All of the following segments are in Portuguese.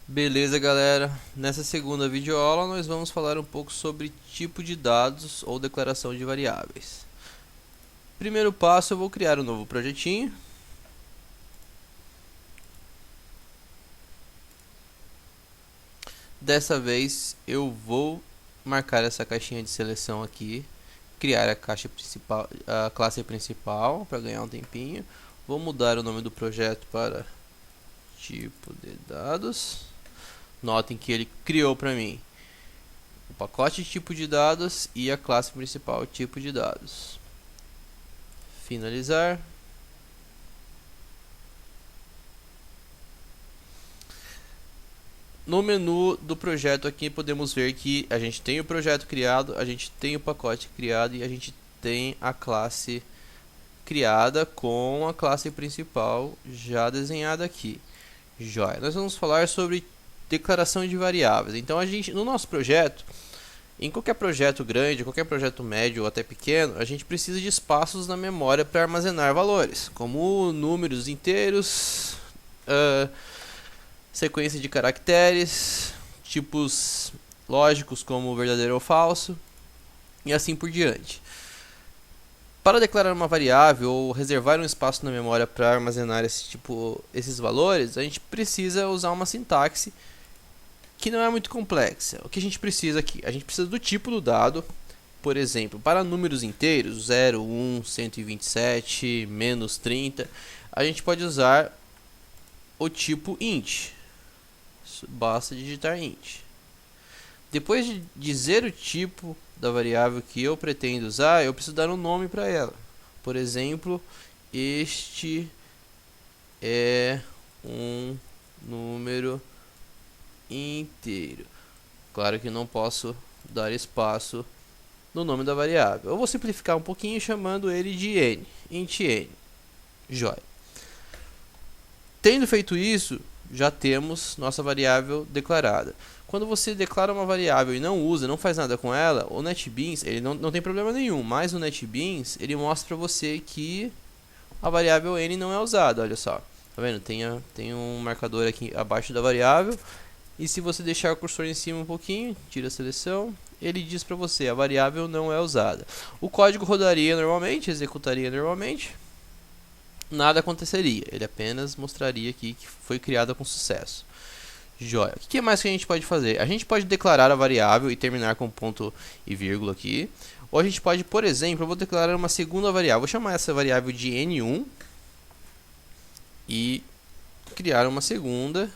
Beleza, galera. Nessa segunda videoaula nós vamos falar um pouco sobre tipo de dados ou declaração de variáveis. Primeiro passo, eu vou criar um novo projetinho. Dessa vez eu vou marcar essa caixinha de seleção aqui, criar a caixa principal, a classe principal para ganhar um tempinho. Vou mudar o nome do projeto para tipo de dados. Notem que ele criou para mim o pacote tipo de dados e a classe principal tipo de dados. Finalizar. No menu do projeto aqui podemos ver que a gente tem o projeto criado, a gente tem o pacote criado e a gente tem a classe criada com a classe principal já desenhada aqui. Joia. Nós vamos falar sobre declaração de variáveis. Então no nosso projeto, em qualquer projeto grande, qualquer projeto médio ou até pequeno, a gente precisa de espaços na memória para armazenar valores, como números inteiros, sequência de caracteres, tipos lógicos como verdadeiro ou falso, e assim por diante. Para declarar uma variável ou reservar um espaço na memória para armazenar esses valores, a gente precisa usar uma sintaxe que não é muito complexa. O que a gente precisa aqui? A gente precisa do tipo do dado. Por exemplo, para números inteiros, 0, 1, 127, menos 30, a gente pode usar o tipo int. Basta digitar int. Depois de dizer o tipo da variável que eu pretendo usar, eu preciso dar um nome para ela. Por exemplo, este é um número inteiro. Claro que não posso dar espaço no nome da variável. Eu vou simplificar um pouquinho chamando ele de n, int n. Joia. Tendo feito isso, já temos nossa variável declarada. Quando você declara uma variável e não usa, não faz nada com ela, o NetBeans ele não tem problema nenhum, mas o NetBeans ele mostra para você que a variável n não é usada. Olha só, tá vendo? Tem um marcador aqui abaixo da variável. E se você deixar o cursor em cima um pouquinho, tira a seleção, ele diz para você, a variável não é usada. O código rodaria normalmente, executaria normalmente, nada aconteceria, ele apenas mostraria aqui que foi criada com sucesso. Joia. O que mais que a gente pode fazer? A gente pode declarar a variável e terminar com ponto e vírgula aqui. Ou a gente pode, por exemplo, eu vou declarar uma segunda variável, vou chamar essa variável de n1 e criar uma segunda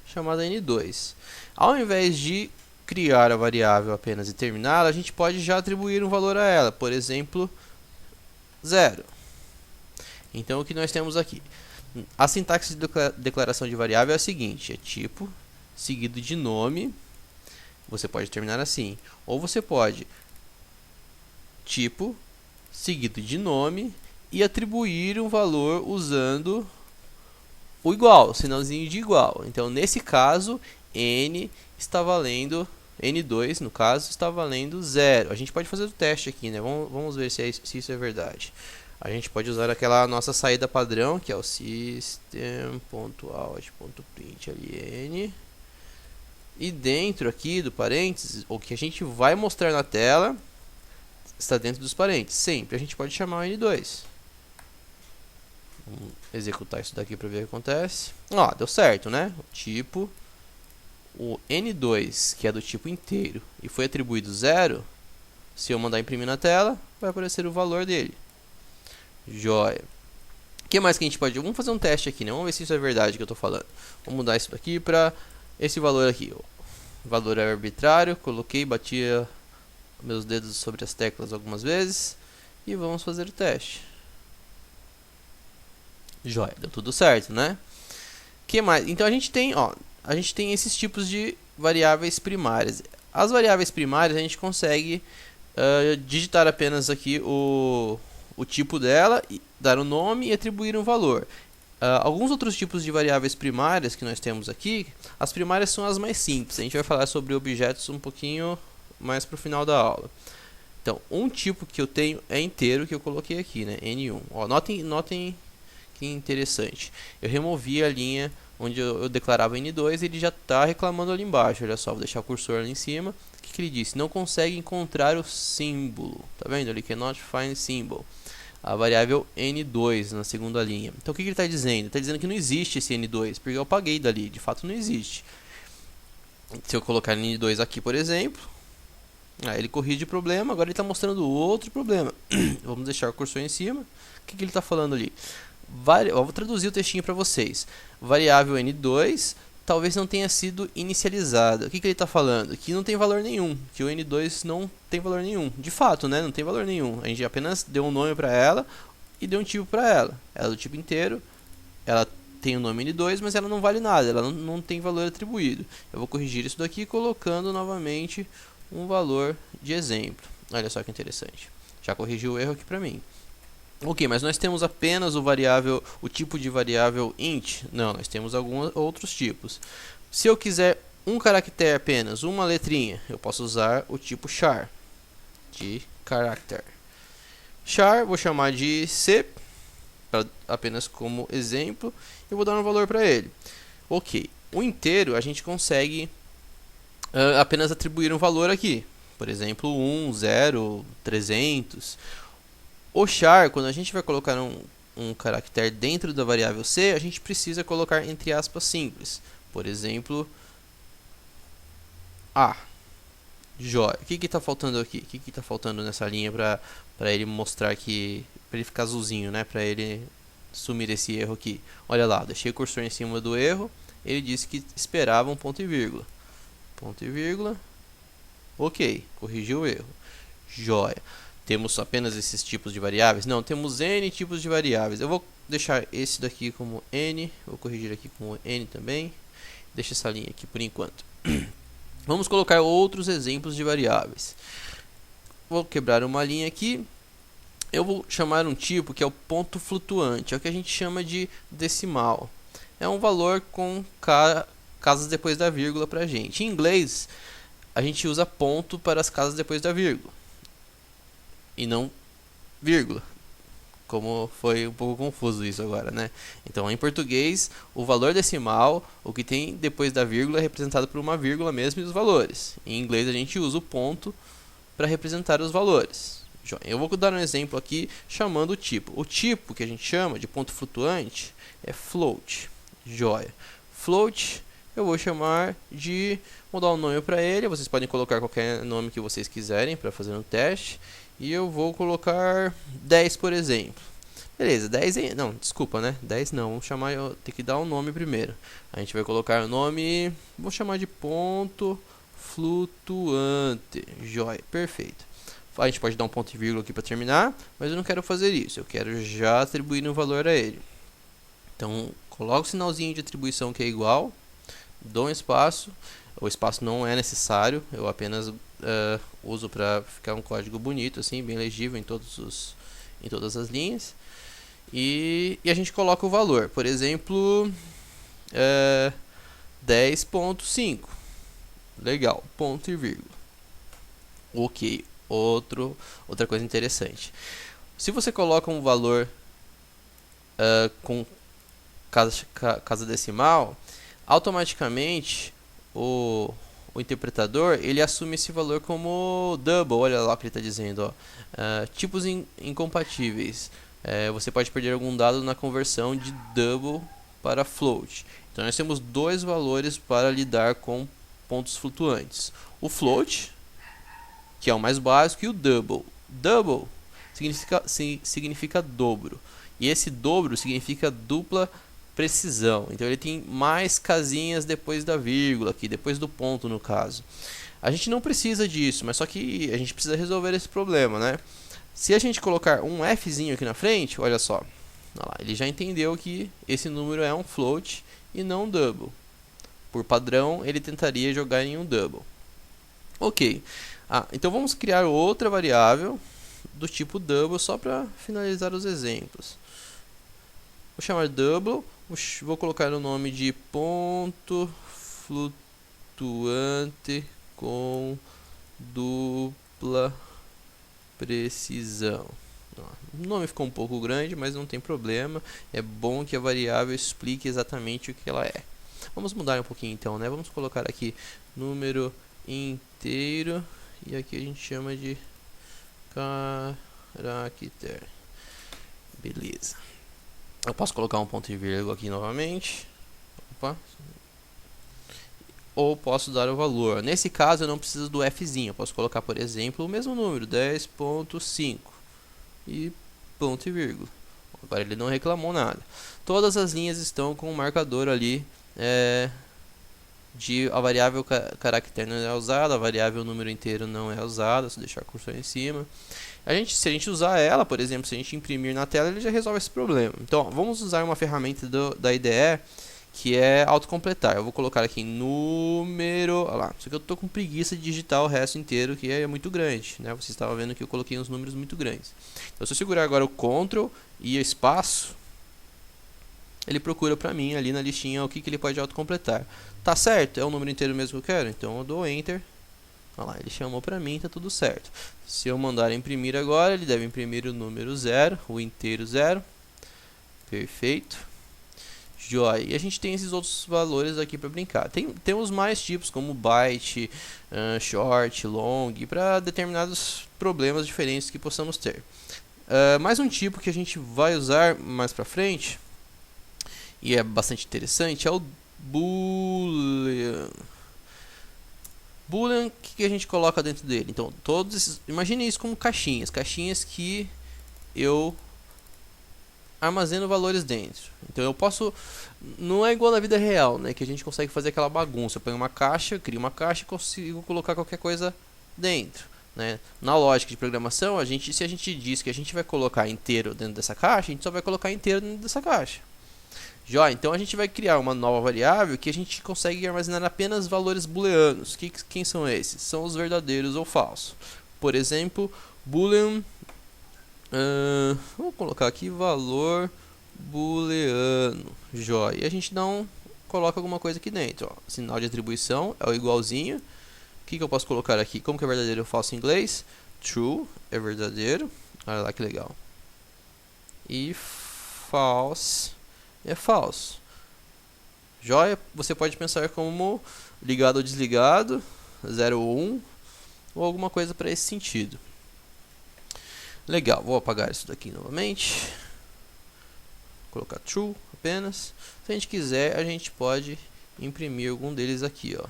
chamada n2. Ao invés de criar a variável apenas e terminá-la, a gente pode já atribuir um valor a ela, por exemplo, 0. Então o que nós temos aqui? A sintaxe de declaração de variável é a seguinte, é tipo, seguido de nome, você pode terminar assim, ou você pode tipo, seguido de nome e atribuir um valor usando o igual, o sinalzinho de igual. Então, nesse caso, n está valendo, n2 no caso, está valendo 0. A gente pode fazer o teste aqui, né? Vamos ver se isso é verdade. A gente pode usar aquela nossa saída padrão, que é o system.out.println. E dentro aqui do parênteses, o que a gente vai mostrar na tela está dentro dos parênteses. Sempre a gente pode chamar o n2. Vamos executar isso daqui para ver o que acontece. Ó, deu certo, né? O tipo, o n2, que é do tipo inteiro, e foi atribuído 0, se eu mandar imprimir na tela, vai aparecer o valor dele. Joia. O que mais que a gente pode... Vamos fazer um teste aqui, né? Vamos ver se isso é verdade que eu estou falando. Vamos mudar isso daqui para esse valor aqui. O valor é arbitrário, coloquei, batia meus dedos sobre as teclas algumas vezes. E vamos fazer o teste. Joia, deu tudo certo, né? Que mais? Então a gente tem esses tipos de variáveis primárias. As variáveis primárias a gente consegue digitar apenas aqui o tipo dela, dar o nome e atribuir um valor. Alguns outros tipos de variáveis primárias que nós temos aqui, as primárias são as mais simples. A gente vai falar sobre objetos um pouquinho mais para o final da aula. Então, um tipo que eu tenho é inteiro, que eu coloquei aqui, né? N1. Ó, notem que interessante. Eu removi a linha onde eu declarava N2, ele já está reclamando ali embaixo. Olha só, vou deixar o cursor ali em cima. O que ele disse? Não consegue encontrar o símbolo. Tá vendo? Ele cannot find symbol. A variável N2 na segunda linha. Então o que ele está dizendo? Ele está dizendo que não existe esse N2, porque eu apaguei dali. De fato não existe. Se eu colocar N2 aqui, por exemplo, ele corrige o problema. Agora ele está mostrando outro problema. Vamos deixar o cursor em cima. O que ele está falando ali? Eu vou traduzir o textinho para vocês. Variável N2 talvez não tenha sido inicializada. O que ele está falando? Que não tem valor nenhum. Que o N2 não tem valor nenhum. De fato, né? Não tem valor nenhum. A gente apenas deu um nome para ela e deu um tipo para ela. Ela é do tipo inteiro. Ela tem o nome N2, mas ela não vale nada. Ela não tem valor atribuído. Eu vou corrigir isso daqui colocando novamente um valor de exemplo. Olha só que interessante. Já corrigiu o erro aqui para mim. Ok, mas nós temos apenas o tipo de variável int? Não, nós temos alguns outros tipos. Se eu quiser um caractere apenas, uma letrinha, eu posso usar o tipo char, de character. Char, vou chamar de C, apenas como exemplo, e vou dar um valor para ele. Ok, o inteiro a gente consegue apenas atribuir um valor aqui. Por exemplo, 1, 0, 300... O char, quando a gente vai colocar um caractere dentro da variável C, a gente precisa colocar entre aspas simples. Por exemplo, A. Joia. O que está faltando aqui? O que está faltando nessa linha para ele mostrar que... para ele ficar azulzinho, né? Para ele sumir esse erro aqui. Olha lá, deixei o cursor em cima do erro. Ele disse que esperava um ponto e vírgula. Ponto e vírgula. Ok, corrigiu o erro. Joia. Temos apenas esses tipos de variáveis? Não, temos N tipos de variáveis. Eu vou deixar esse daqui como N. Vou corrigir aqui como N também. Deixa essa linha aqui por enquanto. Vamos colocar outros exemplos de variáveis. Vou quebrar uma linha aqui. Eu vou chamar um tipo que é o ponto flutuante. É o que a gente chama de decimal. É um valor com casas depois da vírgula para a gente. Em inglês, a gente usa ponto para as casas depois da vírgula. E não vírgula, como foi um pouco confuso isso agora, né? Então, em português, o valor decimal, o que tem depois da vírgula, é representado por uma vírgula mesmo e os valores. Em inglês, a gente usa o ponto para representar os valores. Eu vou dar um exemplo aqui chamando o tipo. O tipo que a gente chama de ponto flutuante é float. Joia. Float, eu vou chamar de... Vou dar um nome para ele. Vocês podem colocar qualquer nome que vocês quiserem para fazer um teste. E eu vou colocar 10, por exemplo. Beleza, 10 não, desculpa, né? 10 não, vamos chamar, tem que dar um nome primeiro. A gente vai colocar o nome, vou chamar de ponto flutuante. Joia, perfeito. A gente pode dar um ponto e vírgula aqui para terminar, mas eu não quero fazer isso. Eu quero já atribuir um valor a ele. Então, coloco o sinalzinho de atribuição que é igual. Dou um espaço. O espaço não é necessário, eu apenas uso para ficar um código bonito, assim, bem legível em todas as linhas. E a gente coloca o valor, por exemplo, 10.5. Legal, ponto e vírgula. Ok, outra coisa interessante. Se você coloca um valor com casa decimal, automaticamente o interpretador ele assume esse valor como double. Olha lá o que ele está dizendo, ó. Tipos incompatíveis. Você pode perder algum dado na conversão de double para float. Então nós temos dois valores para lidar com pontos flutuantes: o float, que é o mais básico, e o double. Double significa dobro, e esse dobro significa dupla precisão. Então ele tem mais casinhas depois da vírgula aqui, depois do ponto no caso. A gente não precisa disso, mas só que a gente precisa resolver esse problema, né? Se a gente colocar um Fzinho aqui na frente, olha só, ele já entendeu que esse número é um float e não um double. Por padrão, ele tentaria jogar em um double. Ok, então vamos criar outra variável do tipo double só para finalizar os exemplos. Vou chamar double, vou colocar o nome de ponto flutuante com dupla precisão. Ó, o nome ficou um pouco grande, mas não tem problema. É bom que a variável explique exatamente o que ela é. Vamos mudar um pouquinho então, né? Vamos colocar aqui número inteiro e aqui a gente chama de caractere. Beleza. Eu posso colocar um ponto e vírgula aqui novamente. Opa. Ou posso dar o valor. Nesse caso eu não preciso do Fzinho. Eu posso colocar, por exemplo, o mesmo número, 10.5 e ponto e vírgula. Agora ele não reclamou nada. Todas as linhas estão com o marcador ali de a variável caractere não é usada, a variável número inteiro não é usada. Se deixar o cursor em cima, se a gente usar ela, por exemplo, se a gente imprimir na tela, ele já resolve esse problema. Então, vamos usar uma ferramenta da IDE que é autocompletar. Eu vou colocar aqui número, olha lá, só que eu estou com preguiça de digitar o resto inteiro, que é muito grande, né? Você estava vendo que eu coloquei uns números muito grandes. Então, se eu segurar agora o Ctrl e espaço, ele procura para mim ali na listinha o que ele pode autocompletar. Tá certo? É o número inteiro mesmo que eu quero? Então eu dou Enter. Olha lá, ele chamou para mim, tá tudo certo. Se eu mandar imprimir agora, ele deve imprimir o número 0, o inteiro 0. Perfeito. Joia. E a gente tem esses outros valores aqui para brincar. Temos mais tipos como byte, short, long, para determinados problemas diferentes que possamos ter. Mais um tipo que a gente vai usar mais para frente, e é bastante interessante, é o Boolean. Boolean, o que a gente coloca dentro dele? Então, imagine isso como caixinhas que eu armazeno valores dentro. Então eu posso, não é igual na vida real, né, que a gente consegue fazer aquela bagunça. Eu ponho uma caixa, crio uma caixa e consigo colocar qualquer coisa dentro, né? Na lógica de programação, se a gente diz que a gente vai colocar inteiro dentro dessa caixa, a gente só vai colocar inteiro dentro dessa caixa. Já, então a gente vai criar uma nova variável que a gente consegue armazenar apenas valores booleanos. Quem são esses? São os verdadeiros ou falsos. Por exemplo, boolean, vamos colocar aqui valor booleano, joia. E a gente não coloca alguma coisa aqui dentro. Ó. Sinal de atribuição é o igualzinho. O que eu posso colocar aqui? Como que é verdadeiro ou falso em inglês? True é verdadeiro. Olha lá que legal. E false é falso. Joia, você pode pensar como ligado ou desligado, 0 ou 1, ou alguma coisa para esse sentido. Legal, vou apagar isso daqui novamente. Vou colocar true apenas. Se a gente quiser, a gente pode imprimir algum deles aqui, ó.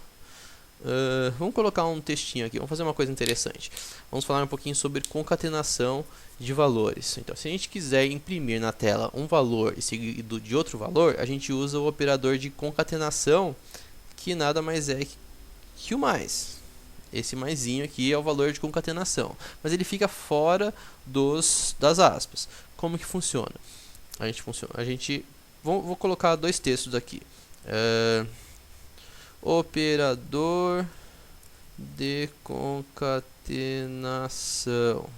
Vamos colocar um textinho aqui, vamos fazer uma coisa interessante. Vamos falar um pouquinho sobre concatenação de valores. Então, se a gente quiser imprimir na tela um valor e seguido de outro valor, a gente usa o operador de concatenação, que nada mais é que o mais. Esse maisinho aqui é o valor de concatenação, mas ele fica fora das aspas. Como que funciona? Vou colocar dois textos aqui. Operador de concatenação,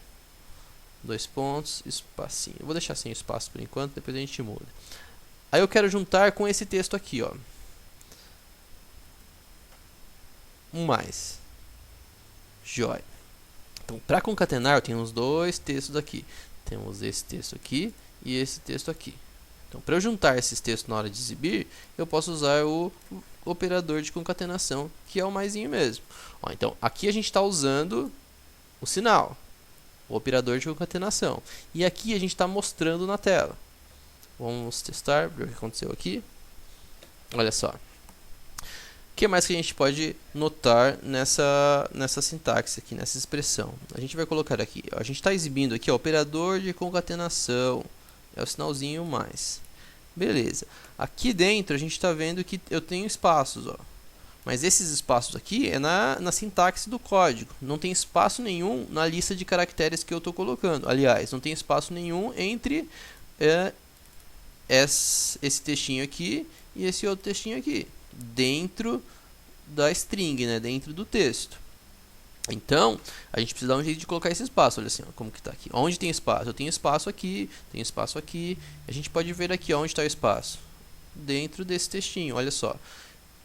dois pontos, espacinho. Eu vou deixar sem espaço por enquanto, depois a gente muda. Aí eu quero juntar com esse texto aqui, ó, um mais. Joia. Então, para concatenar, eu tenho os dois textos aqui. Temos esse texto aqui e esse texto aqui. Então, para eu juntar esses textos na hora de exibir, eu posso usar o operador de concatenação, que é o maisinho mesmo. Ó, então, aqui a gente está usando o sinal, o operador de concatenação. E aqui a gente está mostrando na tela. Vamos testar, ver o que aconteceu aqui. Olha só. O que mais que a gente pode notar nessa sintaxe aqui, nessa expressão? A gente vai colocar aqui, ó, a gente está exibindo aqui, ó, operador de concatenação. É o sinalzinho mais. Beleza. Aqui dentro a gente está vendo que eu tenho espaços, ó. Mas esses espaços aqui é na sintaxe do código. Não tem espaço nenhum na lista de caracteres que eu estou colocando. Aliás, não tem espaço nenhum entre esse textinho aqui e esse outro textinho aqui. Dentro da string, né? Dentro do texto. Então, a gente precisa dar um jeito de colocar esse espaço. Olha assim, ó, como que está aqui. Onde tem espaço? Eu tenho espaço aqui, tenho espaço aqui. A gente pode ver aqui onde está o espaço. Dentro desse textinho, olha só.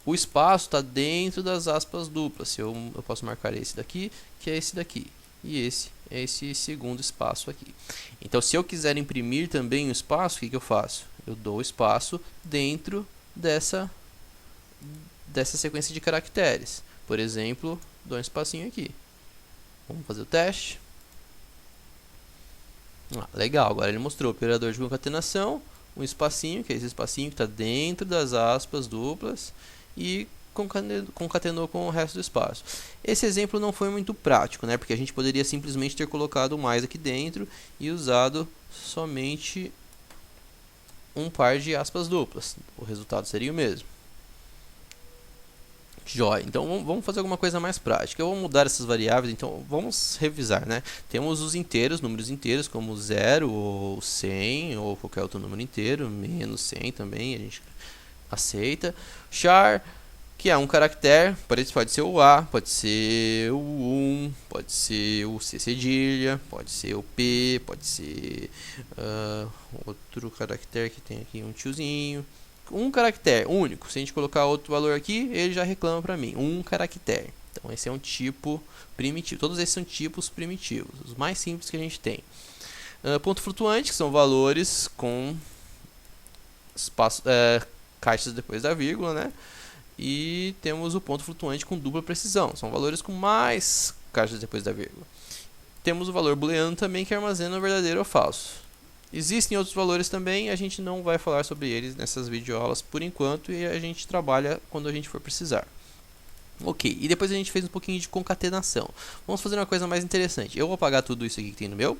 O espaço está dentro das aspas duplas. Eu posso marcar esse daqui, que é esse daqui. E esse esse segundo espaço aqui. Então, se eu quiser imprimir também um espaço, o que eu faço? Eu dou espaço dentro dessa sequência de caracteres. Por exemplo, dou um espacinho aqui. Vamos fazer o teste. Legal, agora ele mostrou o operador de concatenação, um espacinho, que é esse espacinho que está dentro das aspas duplas, e concatenou com o resto do espaço. Esse exemplo não foi muito prático, né? Porque a gente poderia simplesmente ter colocado mais aqui dentro e usado somente um par de aspas duplas. O resultado seria o mesmo. Joia. Então vamos fazer alguma coisa mais prática. Eu vou mudar essas variáveis, então vamos revisar, né? Temos os inteiros, números inteiros, como 0 ou 100 ou qualquer outro número inteiro, menos 100 também, a gente aceita. Char, que é um caractere, pode ser o A, pode ser o 1, pode ser o C cedilha, pode ser o P, pode ser outro caractere que tem aqui um tiozinho. Um caractere único, se a gente colocar outro valor aqui, ele já reclama para mim, um caractere. Então esse é um tipo primitivo, todos esses são tipos primitivos, os mais simples que a gente tem. Ponto flutuante, que são valores com espaço, caixas depois da vírgula, né? E temos o ponto flutuante com dupla precisão, são valores com mais caixas depois da vírgula. Temos o valor booleano também, que armazena o verdadeiro ou falso. Existem outros valores também, a gente não vai falar sobre eles nessas videoaulas por enquanto, e a gente trabalha quando a gente for precisar. Ok, e depois a gente fez um pouquinho de concatenação. Vamos fazer uma coisa mais interessante. Eu vou apagar tudo isso aqui que tem no meu.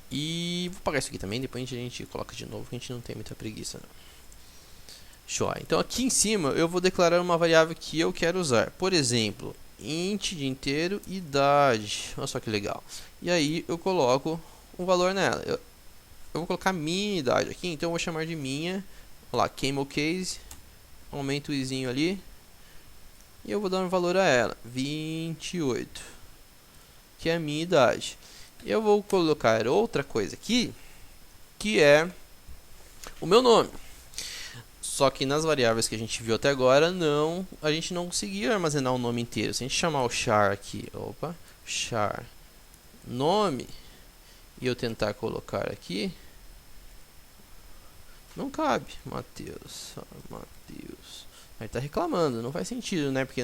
E vou apagar isso aqui também, depois a gente coloca de novo, que a gente não tem muita preguiça não. Show. Então aqui em cima eu vou declarar uma variável que eu quero usar. Por exemplo, int de inteiro idade. Olha só que legal. E aí eu coloco um valor nela. Eu vou colocar minha idade aqui, então eu vou chamar de minha. Olha lá, camel case. Aumento o izinho ali. E eu vou dar um valor a ela, 28, que é a minha idade. Eu vou colocar outra coisa aqui, que é o meu nome. Só que nas variáveis que a gente viu até agora, a gente não conseguia armazenar o nome inteiro. Se a gente chamar o char aqui, char nome, e eu tentar colocar aqui, não cabe, Matheus. Aí tá reclamando, não faz sentido, né? Porque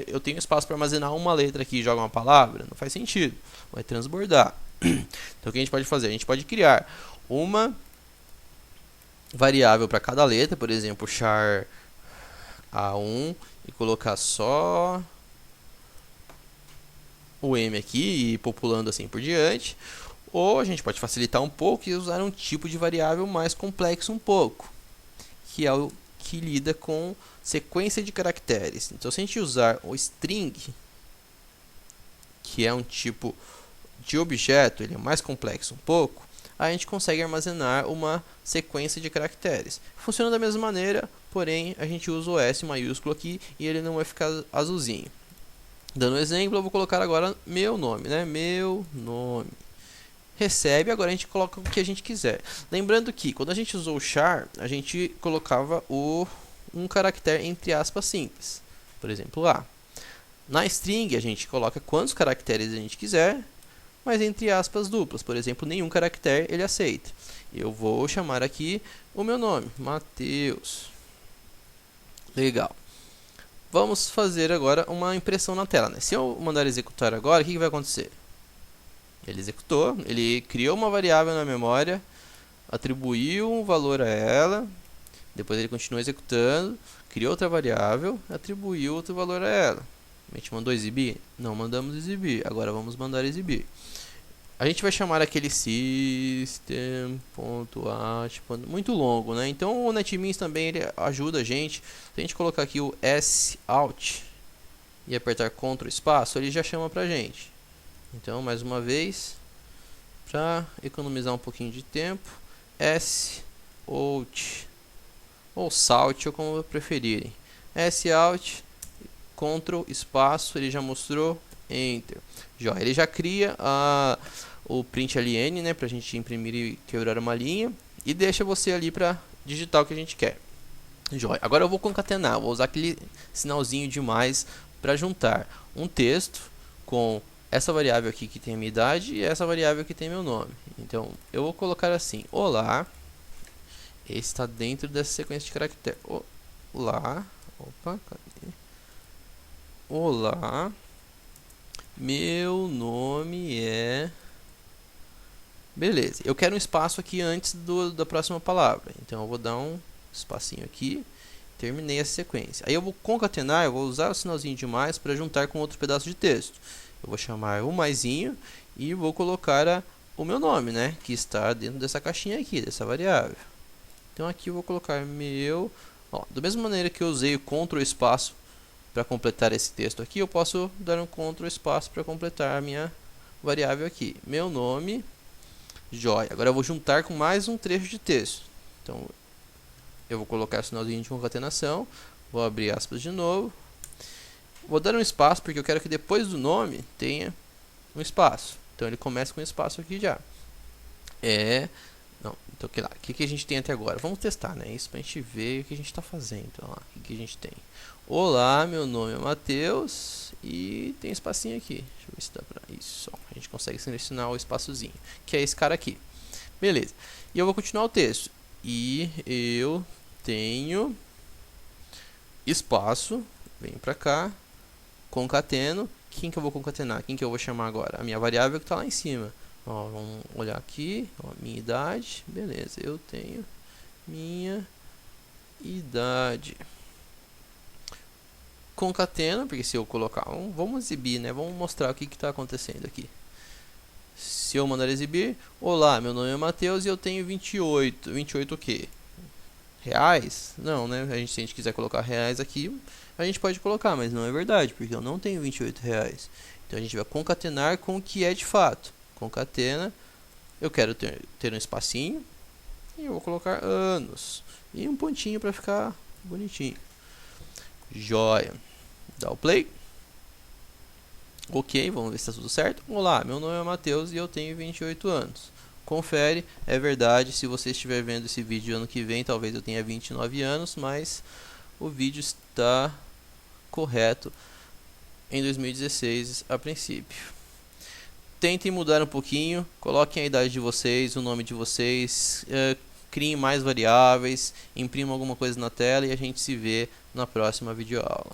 eu tenho espaço para armazenar uma letra aqui e joga uma palavra, não faz sentido, vai transbordar. Então o que a gente pode fazer? A gente pode criar uma variável para cada letra, por exemplo, char A1 e colocar só o M aqui e ir populando assim por diante. Ou a gente pode facilitar um pouco e usar um tipo de variável mais complexo um pouco, que é o que lida com sequência de caracteres. Então se a gente usar o string, que é um tipo de objeto, ele é mais complexo um pouco, a gente consegue armazenar uma sequência de caracteres. Funciona da mesma maneira, porém a gente usa o S maiúsculo aqui e ele não vai ficar azulzinho. Dando um exemplo, eu vou colocar agora meu nome, né? Meu nome. Recebe, agora a gente coloca o que a gente quiser. Lembrando que quando a gente usou o char, a gente colocava um caractere entre aspas simples. Por exemplo, A. Na string a gente coloca quantos caracteres a gente quiser, mas entre aspas duplas, por exemplo, nenhum caractere ele aceita. Eu vou chamar aqui o meu nome, Matheus. Legal. Vamos fazer agora uma impressão na tela, né? Se eu mandar executar agora, o que vai acontecer? Ele executou, ele criou uma variável na memória, atribuiu um valor a ela, depois ele continua executando, criou outra variável, atribuiu outro valor a ela. A gente mandou exibir? Não mandamos exibir, agora vamos mandar exibir. A gente vai chamar aquele system.out, muito longo, né? Então o NetBeans também ele ajuda a gente. Se a gente colocar aqui o sout e apertar Ctrl espaço, ele já chama pra gente. Então, mais uma vez, para economizar um pouquinho de tempo, sout ou salt, ou como preferirem. Sout, Ctrl espaço, ele já mostrou, Enter. Joia, ele já cria o print ln, né, para a gente imprimir e quebrar uma linha, e deixa você ali para digitar o que a gente quer. Joia. Agora eu vou concatenar, vou usar aquele sinalzinho de mais para juntar um texto com essa variável aqui que tem a minha idade e essa variável que tem meu nome. Então, eu vou colocar assim, olá, esse está dentro dessa sequência de caracteres. Olá, opa, cadê? Olá, meu nome é... Beleza, eu quero um espaço aqui antes da próxima palavra. Então, eu vou dar um espacinho aqui. Terminei essa sequência. Aí eu vou concatenar, eu vou usar o sinalzinho de mais para juntar com outro pedaço de texto. Eu vou chamar o maisinho e vou colocar o meu nome, né? Que está dentro dessa caixinha aqui, dessa variável. Então aqui eu vou colocar meu... Ó, da mesma maneira que eu usei o Ctrl espaço para completar esse texto aqui, eu posso dar um Ctrl espaço para completar a minha variável aqui. Meu nome, joia. Agora eu vou juntar com mais um trecho de texto. Então eu vou colocar o sinalzinho de concatenação, vou abrir aspas de novo, vou dar um espaço porque eu quero que depois do nome tenha um espaço. Então ele começa com um espaço aqui já. Não, então o que a gente tem até agora? Vamos testar, né? Isso pra gente ver o que a gente está fazendo. Então, lá, o que a gente tem? Olá, meu nome é Matheus e tem um espacinho aqui. Deixa eu ver se dá pra... Isso, ó, a gente consegue selecionar o espaçozinho, que é esse cara aqui. Beleza. E eu vou continuar o texto. E eu tenho espaço, vem pra cá, concateno. Quem que eu vou concatenar? Quem que eu vou chamar agora? A minha variável que está lá em cima. Ó, vamos olhar aqui, ó, minha idade, beleza, eu tenho minha idade. Concateno, porque se eu colocar, vamos exibir, né? Vamos mostrar o que está acontecendo aqui. Se eu mandar exibir, olá, meu nome é Matheus e eu tenho 28. 28 o quê? Reais? Não, né? Se a gente quiser colocar reais aqui, a gente pode colocar, mas não é verdade, porque eu não tenho 28 reais. Então a gente vai concatenar com o que é de fato. Concatena, eu quero ter um espacinho e eu vou colocar anos e um pontinho para ficar bonitinho. Joia. Dá o play. Ok, vamos ver se está tudo certo. Olá, meu nome é Matheus e eu tenho 28 anos. Confere, é verdade, se você estiver vendo esse vídeo ano que vem, talvez eu tenha 29 anos, mas o vídeo está correto em 2016 a princípio. Tentem mudar um pouquinho, coloquem a idade de vocês, o nome de vocês, criem mais variáveis, imprimam alguma coisa na tela e a gente se vê na próxima videoaula.